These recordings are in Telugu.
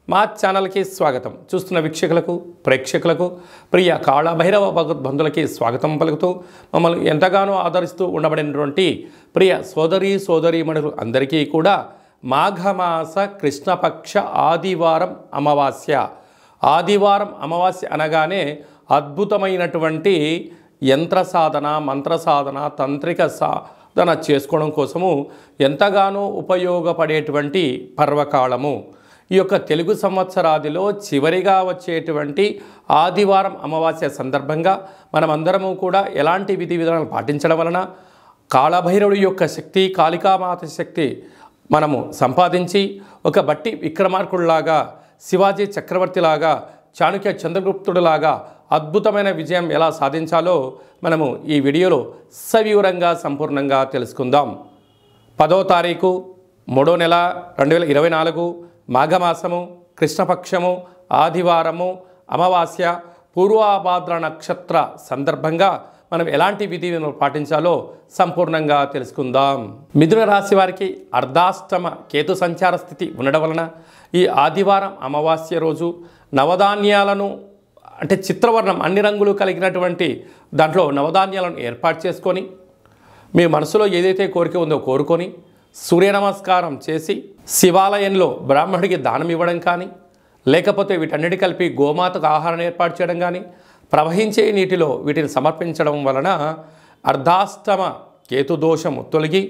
మా ఛానల్కి స్వాగతం. చూస్తున్న వీక్షకులకు ప్రేక్షకులకు ప్రియ కాళభైరవ భగవద్బంధులకి స్వాగతం పలుకుతూ మమ్మల్ని ఎంతగానో ఆదరిస్తూ ఉండబడినటువంటి ప్రియ సోదరీమణులు అందరికీ కూడా మాఘమాస కృష్ణపక్ష ఆదివారం అమావాస్య అనగానే అద్భుతమైనటువంటి యంత్ర సాధన, మంత్ర సాధన, తంత్రిక సాధన చేసుకోవడం కోసము ఎంతగానో ఉపయోగపడేటువంటి పర్వకాలము. ఈ యొక్క తెలుగు సంవత్సరాదిలో చివరిగా వచ్చేటువంటి ఆదివారం అమావాస్య సందర్భంగా మనమందరము కూడా ఎలాంటి విధి విధానాలు పాటించడం వలన కాళభైరవుడి యొక్క శక్తి, కాళికామాత శక్తి మనము సంపాదించి ఒక బట్టి విక్రమార్కుడిలాగా, శివాజీ చక్రవర్తిలాగా, చాణక్య చంద్రగుప్తుడిలాగా అద్భుతమైన విజయం ఎలా సాధించాలో మనము ఈ వీడియోలో సవివరంగా సంపూర్ణంగా తెలుసుకుందాం. 10వ తారీఖు 3వ నెల 2024 మాఘమాసము, కృష్ణపక్షము, ఆదివారము, అమావాస్య, పూర్వాభాద్ర నక్షత్ర సందర్భంగా మనం ఎలాంటి విధిని పాటించాలో సంపూర్ణంగా తెలుసుకుందాం. మిథున రాశి వారికి అర్ధాష్టమ కేతు సంచార స్థితి ఉండడం వలన ఈ ఆదివారం అమావాస్య రోజు నవధాన్యాలను అంటే చిత్రవర్ణం అన్ని రంగులు కలిగినటువంటి దాంట్లో నవధాన్యాలను ఏర్పాటు చేసుకొని మీ మనసులో ఏదైతే కోరిక ఉందో కోరుకొని సూర్య నమస్కారం చేసి శివాలయంలో బ్రాహ్మణుడికి దానం ఇవ్వడం కానీ, లేకపోతే వీటన్నిటి కలిపి గోమాతకు ఆహారం ఏర్పాటు చేయడం కానీ, ప్రవహించే నీటిలో వీటిని సమర్పించడం వలన అర్ధాష్టమ కేతుదోషము తొలగి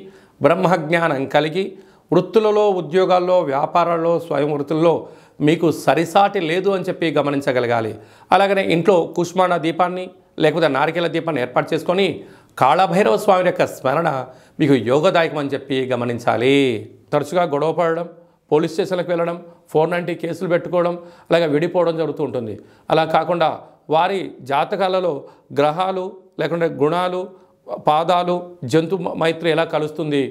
బ్రహ్మజ్ఞానం కలిగి వృత్తులలో, ఉద్యోగాల్లో, వ్యాపారాల్లో, స్వయం వృత్తుల్లో మీకు సరిసాటి లేదు అని చెప్పి గమనించగలగాలి. అలాగనే ఇంట్లో కుష్మాండ దీపాన్ని లేకపోతే నారికేల దీపాన్ని ఏర్పాటు చేసుకొని కాళభైరవ స్వామి యొక్క స్మరణ మీకు యోగదాయకం అని చెప్పి గమనించాలి. తరచుగా గొడవ పడడం, పోలీస్ స్టేషన్లకు వెళ్ళడం, 490 కేసులు పెట్టుకోవడం, అలాగే విడిపోవడం జరుగుతూ ఉంటుంది. అలా కాకుండా వారి జాతకాలలో గ్రహాలు లేకుంటే గుణాలు, పాదాలు, జంతు మైత్రి ఎలా కలుస్తుంది,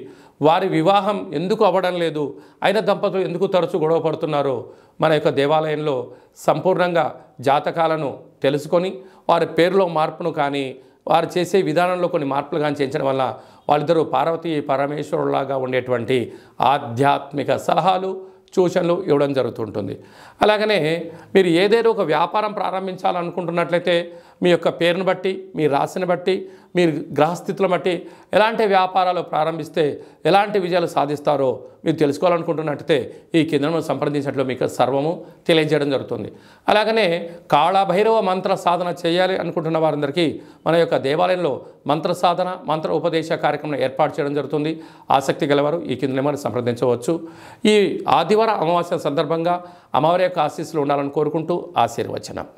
వారి వివాహం ఎందుకు అవ్వడం లేదు, అయిన దంపతులు ఎందుకు తరచూ గొడవ పడుతున్నారో మన యొక్క దేవాలయంలో సంపూర్ణంగా జాతకాలను తెలుసుకొని వారి పేరులో మార్పును కానీ, వారు చేసే విధానంలో కొన్ని మార్పులు కానీ చేయించడం వల్ల వాళ్ళిద్దరూ పార్వతీ పరమేశ్వరులాగా ఉండేటువంటి ఆధ్యాత్మిక సలహాలు, సూచనలు ఇవ్వడం జరుగుతుంటుంది. అలాగనే మీరు ఏదైనా ఒక వ్యాపారం ప్రారంభించాలనుకుంటున్నట్లయితే మీ యొక్క పేరును బట్టి, మీ రాశిని బట్టి, మీరు గ్రహస్థితులను బట్టి ఎలాంటి వ్యాపారాలు ప్రారంభిస్తే ఎలాంటి విజయాలు సాధిస్తారో మీరు తెలుసుకోవాలనుకుంటున్నట్లయితే ఈ కిందను సంప్రదించినట్లు మీకు సర్వము తెలియజేయడం జరుగుతుంది. అలాగనే కాళభైరవ మంత్ర సాధన చేయాలి అనుకుంటున్న వారందరికీ మన యొక్క దేవాలయంలో మంత్ర సాధన, మంత్ర ఉపదేశ కార్యక్రమం ఏర్పాటు చేయడం జరుగుతుంది. ఆసక్తి గలవారు ఈ కింద నెంబర్ని సంప్రదించవచ్చు. ఈ ఆదివారం అమావాస్య సందర్భంగా అమ్మవారి యొక్క ఆశీస్సులు ఉండాలని కోరుకుంటూ ఆశీర్వచనం.